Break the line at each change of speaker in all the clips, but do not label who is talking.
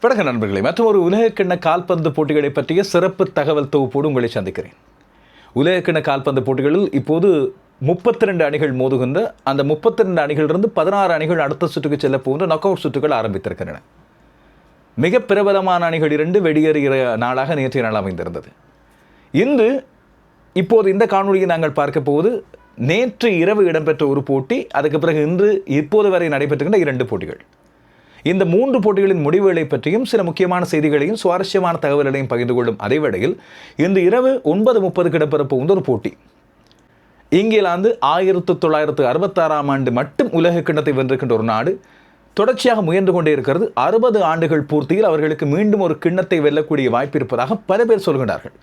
வணக்கம் நண்பர்களே, மற்றும் ஒரு உலகக்கிண்ண கால்பந்து போட்டிகளை பற்றிய சிறப்பு தகவல் தொகுப்போடு உங்களை சந்திக்கிறேன். உலகக்கிண்ண கால்பந்து போட்டிகளில் இப்போது 32 அணிகள் மோதுகின்ற அந்த 32 அணிகளிலிருந்து 16 அணிகள் அடுத்த சுற்றுக்கு செல்ல போன்ற நாக் அவுட் சுற்றுகள் ஆரம்பித்திருக்கின்றன. மிக பிரபலமான அணிகள் 2 வெளியேறிய நாளாக நேற்றைய நாள் அமைந்திருந்தது. இப்போது இந்த காணொலியை நாங்கள் பார்க்க போவது நேற்று இரவு இடம்பெற்ற ஒரு போட்டி, அதுக்கு பிறகு இப்போது வரை நடைபெற்றுகின்ற 2 போட்டிகள். இந்த 3 போட்டிகளின் முடிவுகளை பற்றியும் சில முக்கியமான செய்திகளையும் சுவாரஸ்யமான தகவல்களையும் பகிர்ந்து கொள்ளும் அதே வேளையில் இன்று இரவு 9:30 இடம்பெற போகின்ற ஒரு போட்டி. இங்கிலாந்து 1966ஆம் ஆண்டு மட்டும் உலக கிண்ணத்தை வென்றிருக்கின்ற ஒரு நாடு தொடர்ச்சியாக முயன்று கொண்டே இருக்கிறது. 60 ஆண்டுகள் பூர்த்தியில் அவர்களுக்கு மீண்டும் ஒரு கிண்ணத்தை வெல்லக்கூடிய வாய்ப்பு இருப்பதாக பல பேர் சொல்கிறார்கள்.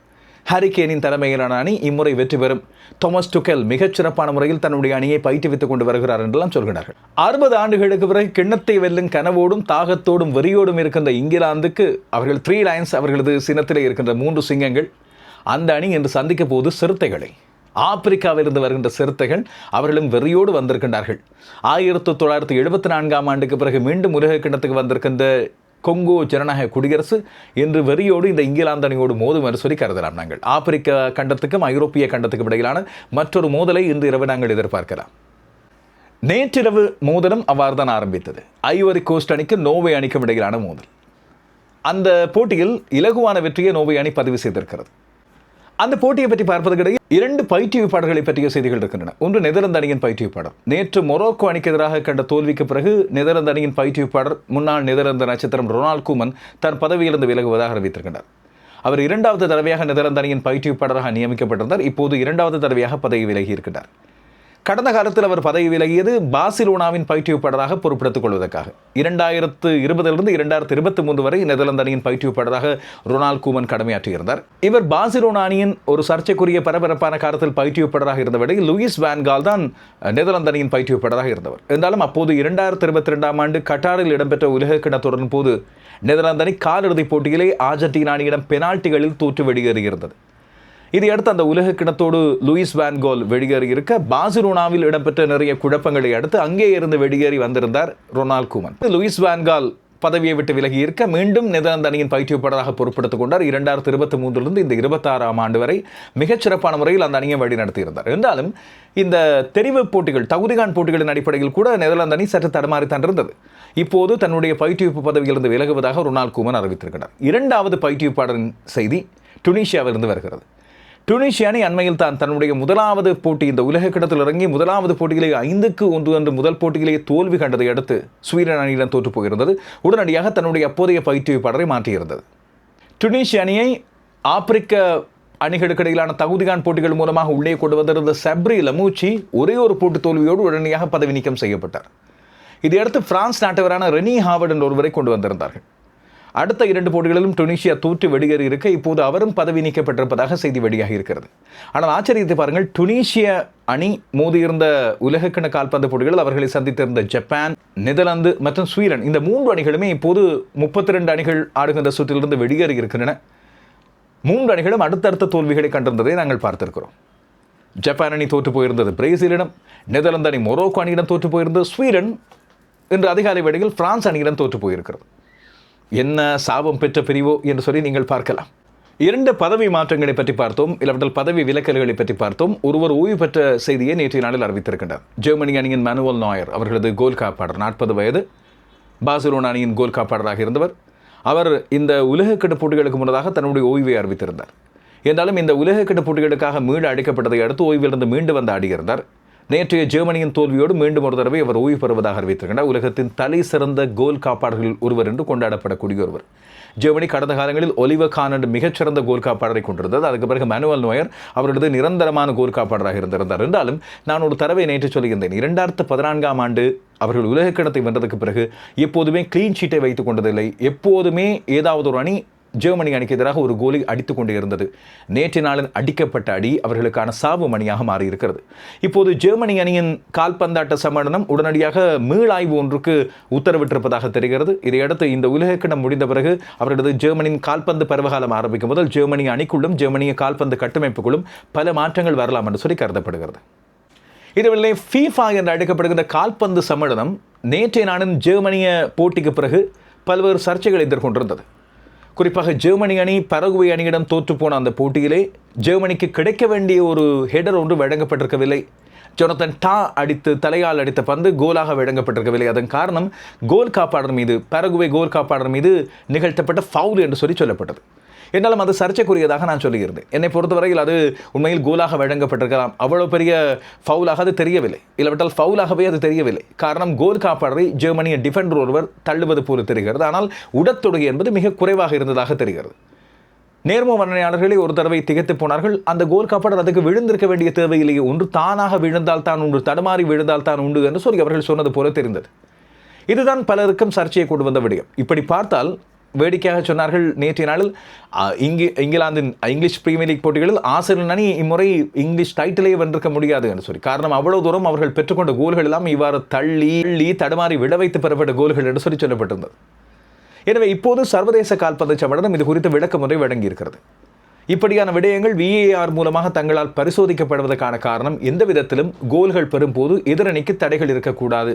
ஹாரி கேனின் தலைமையிலான அணி இம்முறை வெற்றி பெறும். தாமஸ் டுகெல் மிகச்சிறப்பான முறையில் தன்னுடைய அணியை பயிற்றுவித்துக் கொண்டு வருகிறார் என்றெல்லாம் சொல்கிறார்கள். 60 ஆண்டுகளுக்கு பிறகு கிண்ணத்தை வெல்லும் கனவோடும் தாகத்தோடும் வெறியோடும் இருக்கின்ற இங்கிலாந்துக்கு அவர்கள் 3 லயன்ஸ், அவர்களது சின்னத்திலே இருக்கின்ற 3 சிங்கங்கள், அந்த அணி என்று சந்திக்க போது சிறுத்தைகளை, ஆப்பிரிக்காவிலிருந்து வருகின்ற சிறுத்தைகள், அவர்களும் வெறியோடு வந்திருக்கின்றார்கள். 1974ஆம் ஆண்டுக்கு பிறகு மீண்டும் உலக கிண்ணத்துக்கு வந்திருக்கின்ற கொங்கோ ஜனநாயக குடியரசு இன்று வெறியோடு இந்த இங்கிலாந்து அணியோடு மோதும் என்று சொல்லி கருதலாம். நாங்கள் ஆப்பிரிக்க கண்டத்துக்கும் ஐரோப்பிய கண்டத்துக்கும் இடையிலான மற்றொரு மோதலை இன்று இரவு நாங்கள் எதிர்பார்க்கலாம். நேற்றிரவு மோதலும் அவ்வாறு தான் ஆரம்பித்தது. ஐவரி கோஸ்ட் அணிக்கு நோர்வே அணிக்கும் இடையிலான மோதல். அந்த போட்டியில் இலகுவான வெற்றியை நோர்வே அணி பதிவு செய்திருக்கிறது. அந்த போட்டியை பற்றி பார்ப்பதற்கிடையே 2 பயிற்றுவிப்பாளர்களை பற்றிய செய்திகள் இருக்கின்றன. ஒன்று நெதர்லாந்து அணியின் பயிற்றுவிப்பாளர். நேற்று மொரோக்கோ அணிக்கு எதிராக கண்ட தோல்விக்கு பிறகு நெதர்லாந்து அணியின் பயிற்றுவிப்பாளர் முன்னாள் நெதர்லாந்து நட்சத்திரம் ரொனால்ட் கூமன் தன் பதவியிலிருந்து விலகுவதாக அறிவித்திருக்கின்றார். அவர் 2வது தடவையாக நெதர்லாந்து அணியின் பயிற்றுவிப்பாளராக நியமிக்கப்பட்டிருந்தார். இப்போது 2வது தடவையாக பதவி விலகி இருக்கின்றார். கடந்த காலத்தில் அவர் பதவி விலகியது பார்சிலோனாவின் பயிற்றுவிப்பாளராக பொறுப்பெடுத்துக் கொள்வதற்காக. 2020 2023 வரை நெதர்லாந்து அணியின் பயிற்றுவிப்பாளராக ரொனால்ட் கூமன் கடமையாற்றியிருந்தார். இவர் பார்சிலோனா அணியின் ஒரு சர்ச்சைக்குரிய பரபரப்பான காலத்தில் பயிற்றுவிப்பாளராக இருந்தவரை லூயிஸ் வான் கால் தான் நெதர்லாந்து அணியின் பயிற்றுவிப்பாளராக இருந்தவர். இருந்தாலும் அப்போது 2022ஆம் ஆண்டு கட்டாரில் இடம்பெற்ற உலக கிண்ண தொடரின் போது நெதர்லாந்து அணி காலிறுதிப் போட்டியிலே அர்ஜென்டினா அணியிடம் பெனால்டிகளில் தோற்று வெளியேறியிருந்தது. இதையடுத்து அந்த உலக கிண்ணத்தோடு லூயிஸ் வான் கால் வெளியேறியிருக்க பார்சிலோனாவில் இடம்பெற்ற நிறைய குழப்பங்களை அடுத்து அங்கே இருந்து வெளியேறி வந்திருந்தார் ரொனால்ட் கூமன். லூயிஸ் வான் கால் பதவியை விட்டு விலகி இருக்க மீண்டும் நெதர்லாந்து அணியின் பயிற்றுவிப்பாளராக பொறுப்பெடுத்துக் கொண்டார். 2023 இந்த 26ஆம் ஆண்டு வரை மிகச்சிறப்பான முறையில் அந்த அணியை வழி நடத்தியிருந்தார். என்றாலும் இந்த தெரிவு போட்டிகள், தகுதிகான் போட்டிகளின் அடிப்படையில் கூட நெதர்லாந்து அணி சற்று தடுமாறித்தான் இருந்தது. இப்போது தன்னுடைய பயிற்றுவிப்பு பதவியிலிருந்து விலகுவதாக ரொனால்ட் கூமன் அறிவித்திருக்கிறார். 2வது பயிற்றுவிப்பாளரின் செய்தி டுனிஷியாவிலிருந்து வருகிறது. டுனிஷியா அணி அண்மையில் தான் தன்னுடைய முதலாவது போட்டி, இந்த உலக கிண்ணத்தில் இறங்கி முதலாவது போட்டியிலே 5-1 என்று முதல் போட்டியிலேயே தோல்வி கண்டதை அடுத்து ஸ்வீடன் அணியிடம் தோற்று போயிருந்தது. உடனடியாக தன்னுடைய அப்போதைய பயிற்றுவிப்பாளரை மாற்றியிருந்தது. டுனிஷியா அணியை ஆப்பிரிக்க அணிகளுக்கு இடையிலான தகுதிகான் போட்டிகள் மூலமாக உள்ளே கொண்டு வந்திருந்த சப்ரி லமூச்சி ஒரே ஒரு போட்டி தோல்வியோடு உடனடியாக பதவி நீக்கம் செய்யப்பட்டார். இதையடுத்து பிரான்ஸ் நாட்டவரான ரெனி ஹாவர்ட் என்ற ஒருவரை கொண்டு வந்திருந்தார்கள். அடுத்த 2 போட்டிகளிலும் டுனிஷியா தோற்று வெளியேறி இருக்க இப்போது அவரும் பதவி நீக்கப்பட்டிருப்பதாக செய்தி வெளியாகி இருக்கிறது. ஆனால் ஆச்சரியத்தை பாருங்கள், டுனிஷியா அணி மோதியிருந்த உலகக்கிண்ண கால்பந்து போட்டிகளில் அவர்களை சந்தித்திருந்த ஜப்பான், நெதர்லாந்து மற்றும் ஸ்வீடன், இந்த 3 அணிகளுமே இப்போது 32 அணிகள் ஆடுகின்ற சுற்றிலிருந்து வெளியேறி இருக்கின்றன. 3 அணிகளும் அடுத்தடுத்த தோல்விகளை கண்டிருந்ததை நாங்கள் பார்த்திருக்கிறோம். ஜப்பான் அணி தோற்று போயிருந்தது பிரேசிலிடம், நெதர்லாந்து அணி மொரோக்கோ அணியிடம் தோற்று போயிருந்தது, ஸ்வீடன் இன்று அதிகாலை வேளையில் பிரான்ஸ் அணியிடம் தோற்று போயிருக்கிறது. என்ன சாபம் பெற்ற பிரிவோ என்று சொல்லி நீங்கள் பார்க்கலாம். 2 பதவி மாற்றங்களை பற்றி பார்த்தோம், இல்லாவிட்டால் பதவி விலக்கல்களை பற்றி பார்த்தோம். ஒருவர் ஓய்வு பெற்ற செய்தியை நேற்றைய நாளில் அறிவித்திருக்கின்றார். ஜெர்மனி அணியின் மேனுவல் நாயர், அவர்களது கோல் காப்பாளர், 40 வயது, பார்சிலோனா அணியின் கோல் காப்பாளராக இருந்தவர். அவர் இந்த உலகக்கிண்ண போட்டிகளுக்கு முன்னதாக தன்னுடைய ஓய்வை அறிவித்திருந்தார். என்றாலும் இந்த உலகக்கிண்ண போட்டிகளுக்காக மீள அழைக்கப்பட்டதை அடுத்து ஓய்விலிருந்து மீண்டு வந்து ஆடியிருந்தார். நேற்றைய ஜெர்மனியின் தோல்வியோடு மீண்டும் ஒரு தடவை அவர் ஓய்வு பெறுவதாக அறிவித்திருக்கிறார். உலகத்தின் தலை சிறந்த கோல் காப்பாளர்கள் ஒருவர் என்று கொண்டாடப்படக்கூடிய ஒருவர். ஜெர்மனி கடந்த காலங்களில் ஒலிவர் கான் என்று மிகச்சிறந்த கோல் காப்பாளரை கொண்டிருந்தது. அதுக்கு பிறகு மேனுவல் நோயர் அவர்களது நிரந்தரமான கோல் காப்பாளராக இருந்திருந்தார். என்றாலும் நான் ஒரு தடவை நேற்று சொல்லியிருந்தேன், 2014ஆம் ஆண்டு அவர்கள் உலகக்கிண்ணத்தை வென்றதுக்கு பிறகு எப்போதுமே கிளீன் ஷீட்டை வைத்துக் கொண்டதில்லை. எப்போதுமே ஏதாவது ஒரு அணி ஜெர்மனி அணிக்கு எதிராக ஒரு கோலை அடித்துக் கொண்டே இருந்தது. நேற்று நாளில் அடிக்கப்பட்ட அடி அவர்களுக்கான சாவு மணியாக மாறியிருக்கிறது. இப்போது ஜெர்மனி அணியின் கால்பந்தாட்ட சம்மேளனம் உடனடியாக மீளாய்வு ஒன்றுக்கு உத்தரவிட்டிருப்பதாக தெரிகிறது. இதையடுத்து இந்த உலகக்கிண்ணம் முடிந்த பிறகு அவர்களது ஜெர்மனியின் கால்பந்து பருவகாலம் ஆரம்பிக்கும் முதல் ஜெர்மனி அணிக்குள்ளும் ஜெர்மனிய கால்பந்து கட்டமைப்புக்குள்ளும் பல மாற்றங்கள் வரலாம் என்று சொல்லி கருதப்படுகிறது. இதுவரை FIFA என்று அழைக்கப்படுகின்ற கால்பந்து சம்மேளனம் நேற்றைய நாளின் ஜெர்மனிய போட்டிக்கு பிறகு பல்வேறு சர்ச்சைகளை எதிர்கொண்டிருந்தது. குறிப்பாக ஜெர்மனி அணி பரகுவே அணியிடம் தோற்றுப்போன அந்த போட்டியிலே ஜெர்மனிக்கு கிடைக்க வேண்டிய ஒரு ஹெடர் ஒன்று வழங்கப்பட்டிருக்கவில்லை. ஜொனத்தன் டா அடித்து தலையால் அடித்த பந்து கோலாக வழங்கப்பட்டிருக்கவில்லை. அதன் காரணம் கோல் காப்பாளர் மீது, பரகுவே கோல் காப்பாளர் மீது நிகழ்த்தப்பட்ட ஃபவுல் என்று சொல்லப்பட்டது. என்னாலும் அது சர்ச்சைக்குரியதாக நான் சொல்லியிருந்தேன். என்னை பொறுத்தவரையில் அது உண்மையில் கோலாக வழங்கப்பட்டிருக்கலாம். அவ்வளோ பெரிய ஃபவுலாக அது தெரியவில்லை, இல்லாவிட்டால் ஃபவுலாகவே அது தெரியவில்லை. காரணம் கோல் காப்பாளரை ஜெர்மனிய டிஃபெண்டர் ஒருவர் தள்ளுவது போல தெரிகிறது. ஆனால் உடற்தொடுகை என்பது மிக குறைவாக இருந்ததாக தெரிகிறது. நேர்ம வர்ணனையாளர்களே ஒரு தடவை திகைத்து போனார்கள். அந்த கோல் காப்பாளர் அதுக்கு விழுந்திருக்க வேண்டிய தேவையில்லையே, ஒன்று தானாக விழுந்தால் தான் உண்டு, தடுமாறி விழுந்தால் தான் உண்டு என்று சொல்லி அவர்கள் சொன்னது போல தெரிந்தது. இதுதான் பலருக்கும் சர்ச்சையை கொண்டு வந்த விடயம். இப்படி பார்த்தால் வேடிக்கையாக சொன்னார்கள் நேற்றைய நாளில் இங்கிலாந்தின் இங்கிலீஷ் பிரீமியர் லீக் போட்டிகளில் ஆர்சனல் அணி இம்முறை இங்கிலீஷ் டைட்டிலே வென்றிருக்க முடியாது என்று சொல்லி. காரணம் அவ்வளவு தூரம் அவர்கள் பெற்றுக்கொண்ட கோல்கள் எல்லாம் இவ்வாறு தள்ளி தடுமாறி விட வைத்து பெறப்பட்ட கோல்கள் என்று சொல்லப்பட்டிருந்தது. எனவே இப்போது சர்வதேச கால்பந்து சம்மேளனம் இது குறித்து விளக்க முறை வழங்கியிருக்கிறது. இப்படியான விடயங்கள் VAR மூலமாக தங்களால் பரிசோதிக்கப்படுவதற்கான காரணம், எந்த விதத்திலும் கோல்கள் பெறும் போது எதிரணிக்கு தடைகள் இருக்கக்கூடாது,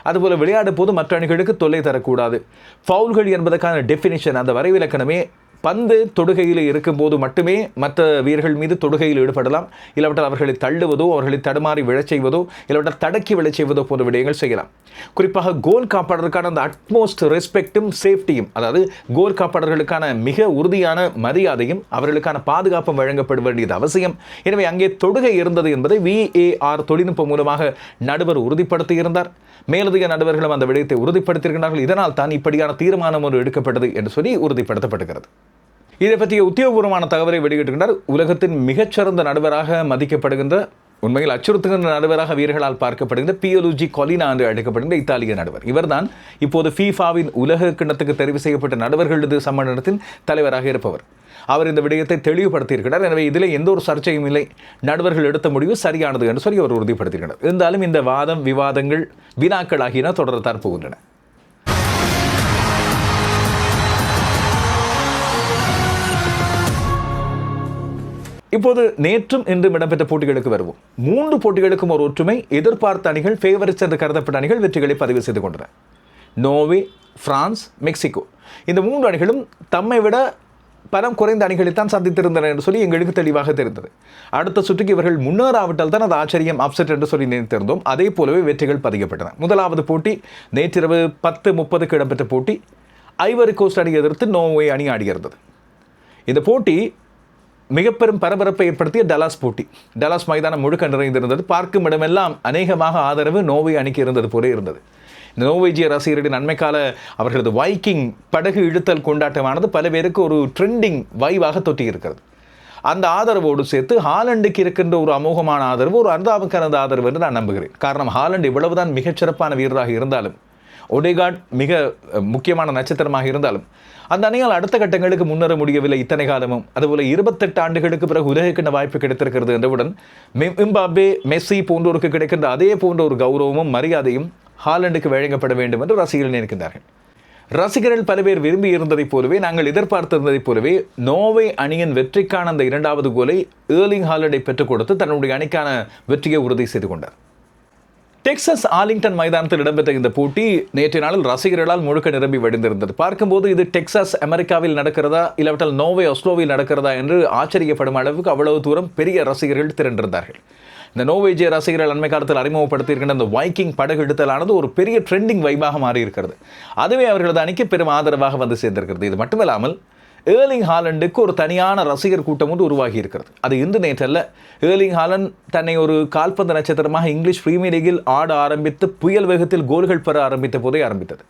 அதுபோல் விளையாடும் போது மற்ற அணிகளுக்கு தொல்லை தரக்கூடாது. ஃபவுல்கள் என்பதற்கான டெஃபினிஷன், அந்த வரைவிலக்கணமே பந்து தொடுகையில் இருக்கும்போது மட்டுமே மற்ற வீரர்கள் மீது தொடுகையில் ஈடுபடலாம், இல்லாவிட்டால் அவர்களை தள்ளுவதோ அவர்களை தடுமாறி விழச் செய்வதோ இல்லாவிட்டால் தடக்கி விழச் செய்வதோ போன்ற விடயங்கள் செய்யலாம். குறிப்பாக கோல் காப்பாளருக்கான அந்த அட்மோஸ்ட் ரெஸ்பெக்டும் சேஃப்டியும், அதாவது கோல் காப்பாளர்களுக்கான மிக உறுதியான மரியாதையும் அவர்களுக்கான பாதுகாப்பும் வழங்கப்பட வேண்டியது அவசியம். எனவே அங்கே தொடுகை இருந்தது என்பதை VAR தொழில்நுட்பம் மூலமாக நடுவர் உறுதிப்படுத்தியிருந்தார். மேலதிக நடுவர்களும் அந்த விடயத்தை உறுதிப்படுத்தியிருக்கிறார்கள். இதனால் தான் இப்படியான தீர்மானம் ஒன்று எடுக்கப்பட்டது என்று சொல்லி உறுதிப்படுத்தப்படுகிறது. இதை பற்றிய உத்தியோகபூர்வமான தகவலை வெளியிட்டிருக்கிறார். உலகத்தின் மிகச்சிறந்த நடுவராக மதிக்கப்படுகின்ற, உண்மையில் அச்சுறுத்துகின்ற நடுவராக வீரர்களால் பார்க்கப்படுகின்ற பியலுஜி கொலினா என்று அழைக்கப்படுகின்ற இத்தாலிய நடுவர். இவர்தான் இப்போது ஃபீஃபாவின் உலக கிண்ணத்துக்கு தெரிவு செய்யப்பட்ட நடுவர்களது சம்மேளனத்தின் தலைவராக இருப்பவர். அவர் இந்த விடயத்தை தெளிவுபடுத்தியிருக்கிறார். எனவே இதில் எந்த ஒரு சர்ச்சையும் இல்லை, நடுவர்கள் எடுத்த முடிவு சரியானது என்று சொல்லி அவர் உறுதிப்படுத்தியிருக்கிறார். இருந்தாலும் இந்த வாதம் விவாதங்கள் வினாக்கள் ஆகியன தொடரத்தான் போகின்றன. இப்போது நேற்றும் இன்றும் இடம்பெற்ற போட்டிகளுக்கு வருவோம். 3 போட்டிகளுக்கும் ஒரு ஒற்றுமை. எதிர்பார்த்த அணிகள், ஃபேவரிட்ஸ் என்று கருதப்பட்ட அணிகள் வெற்றிகளை பதிவு செய்து கொண்டன. நோர்வே, பிரான்ஸ், மெக்சிகோ, இந்த 3 அணிகளும் தம்மை விட பலம் குறைந்த அணிகளைத்தான் சந்தித்திருந்தன என்று சொல்லி எங்களுக்கு தெளிவாக தெரிந்தது. அடுத்த சுற்றுக்கு இவர்கள் முன்னேறாவிட்டால் தான் அது ஆச்சரியம், அப்செட் என்று சொல்லி நினைத்திருந்தோம். அதே போலவே வெற்றிகள் பதிக்கப்பட்டன. முதலாவது போட்டி நேற்றிரவு 10:30க்கு இடம்பெற்ற போட்டி. ஐவரி கோஸ்ட் அணி எதிர்த்து நோர்வே அணி ஆடியிருந்தது. இந்த போட்டி மிக பெரும் பரபரப்பை ஏற்படுத்திய டலாஸ் போட்டி. டலாஸ் மைதானம் முழுக்க நிறைந்திருந்தது. பார்க்கும் இடமெல்லாம் அநேகமாக ஆதரவு நோர்வே அணிக்கு இருந்தது போல இருந்தது. இந்த நோர்வேஜிய ரசிகர்களின் நன்மைக்கால அவர்களது வைக்கிங் படகு இழுத்தல் கொண்டாட்டமானது பல பேருக்கு ஒரு ட்ரெண்டிங் வைவாக தொட்டி இருக்கிறது. அந்த ஆதரவோடு சேர்த்து ஹாலண்டுக்கு இருக்கின்ற ஒரு அமோகமான ஆதரவு, ஒரு அர்த்தாவுக்கான ஆதரவு என்று நான் நம்புகிறேன். காரணம், ஹாலண்டு இவ்வளவுதான் மிகச்சிறப்பான வீரராக இருந்தாலும், ஒடேகார்ட் மிக முக்கியமான நட்சத்திரமாக இருந்தாலும், அந்த அணியால் அடுத்த கட்டங்களுக்கு முன்னேற முடியவில்லை இத்தனை காலமும். அதுபோல 28 ஆண்டுகளுக்கு பிறகு உலகக்கிண்ண வாய்ப்பு கிடைத்திருக்கிறது என்றவுடன் எம்பாப்பே, மெஸ்ஸி போன்றோருக்கு கிடைக்கின்ற அதே போன்ற ஒரு கௌரவமும் மரியாதையும் ஹாலண்டுக்கு வழங்கப்பட வேண்டும் என்று ரசிகர்கள் நினைக்கின்றார்கள். ரசிகர்கள் பல பேர் விரும்பி இருந்ததைப் போலவே, நாங்கள் எதிர்பார்த்திருந்ததைப் போலவே நோர்வே அணியின் வெற்றிக்கான அந்த 2வது கோலை ஏர்லிங் ஹாலண்டை பெற்றுக் கொடுத்து தன்னுடைய அணிக்கான வெற்றியை உறுதி செய்து கொண்டார். டெக்சாஸ் ஆர்லிங்டன் மைதானத்தில் இடம்பெற்ற இந்த போட்டி நேற்றைய நாளில் ரசிகர்களால் முழுக்க நிரம்பி வடிந்திருந்தது. பார்க்கும்போது இது டெக்சாஸ் அமெரிக்காவில் நடக்கிறதா இல்லாவிட்டால் நோர்வே ஆஸ்லோவில் நடக்கிறதா என்று ஆச்சரியப்படும் அளவுக்கு அவ்வளவு தூரம் பெரிய ரசிகர்கள் திரண்டிருந்தார்கள். இந்த நோர்வேஜிய ரசிகர்கள் அண்மை காலத்தில் அறிமுகப்படுத்தியிருக்கின்ற இந்த வைக்கிங் படகு இழுத்தலானது ஒரு பெரிய ட்ரெண்டிங் வைபாக மாறியிருக்கிறது. அதுவே அவர்களது அணிக்கு பெரும் ஆதரவாக வந்து சேர்ந்திருக்கிறது. இது மட்டுமில்லாமல் ஏர்லிங் ஹாலண்டுக்கு ஒரு தனியான ரசிகர் கூட்டம் ஒன்று உருவாகி இருக்கிறது. அது இன்று நேற்றல்ல. ஏர்லிங் ஹாலண்ட் தன்னை ஒரு கால்பந்து நட்சத்திரமாக இங்கிலீஷ் பிரீமியர் லீகில் ஆட ஆரம்பித்து புயல் வேகத்தில் கோல்கள் பெற ஆரம்பித்த போதே ஆரம்பித்தது.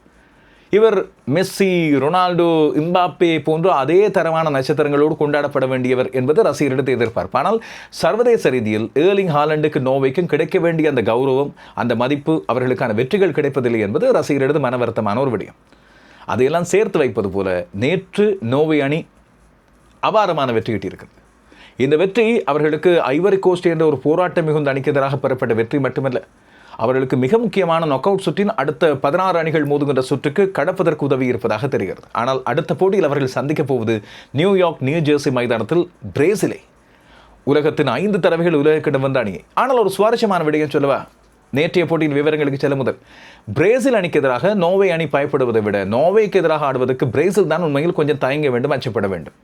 இவர் மெஸ்ஸி, ரொனால்டோ, எம்பாப்பே போன்ற அதே தரமான நட்சத்திரங்களோடு கொண்டாடப்பட வேண்டியவர் என்பது ரசிகர்களிடத்தை எதிர்பார்ப்பு. ஆனால் சர்வதேச ரீதியில் ஏர்லிங் ஹாலண்டுக்கு நோர்வேக்கும் கிடைக்க வேண்டிய அந்த கௌரவம், அந்த மதிப்பு, அவர்களுக்கான வெற்றிகள் கிடைப்பதில்லை என்பது ரசிகர்களது மன வருத்தமான ஒரு விடயம். அதையெல்லாம் சேர்த்து வைப்பது போல நேற்று நோர்வே அணி அபாரமான வெற்றி கிட்டியிருக்கிறது. இந்த வெற்றி அவர்களுக்கு ஐவரி கோஸ்ட் என்ற ஒரு போராட்டம் மிகுந்த அணிக்கு எதிராக பெறப்பட்ட வெற்றி மட்டுமல்ல, அவர்களுக்கு மிக முக்கியமான நாக் அவுட் சுற்றின் அடுத்த 16 அணிகள் மோதுகின்ற சுற்றுக்கு கடப்பதற்கு உதவி இருப்பதாக தெரிகிறது. ஆனால் அடுத்த போட்டியில் அவர்கள் சந்திக்கப் போவது நியூயார்க், நியூ ஜெர்சி மைதானத்தில் பிரேசிலை, உலகத்தின் 5 தடவைகள் உலகக்கிடம் வந்த அணியை. ஆனால் ஒரு சுவாரஸ்யமான விடயம் சொல்லவா, நேற்றைய போட்டியின் விவரங்களுக்கு செல்ல முதல் பிரேசில் அணிக்கு எதிராக நோர்வே அணி பயப்படுவதை விட நோர்வேக்கு எதிராக ஆடுவதற்கு பிரேசில் தான் உண்மையில் கொஞ்சம் தயங்க வேண்டும், அச்சப்பட வேண்டும்.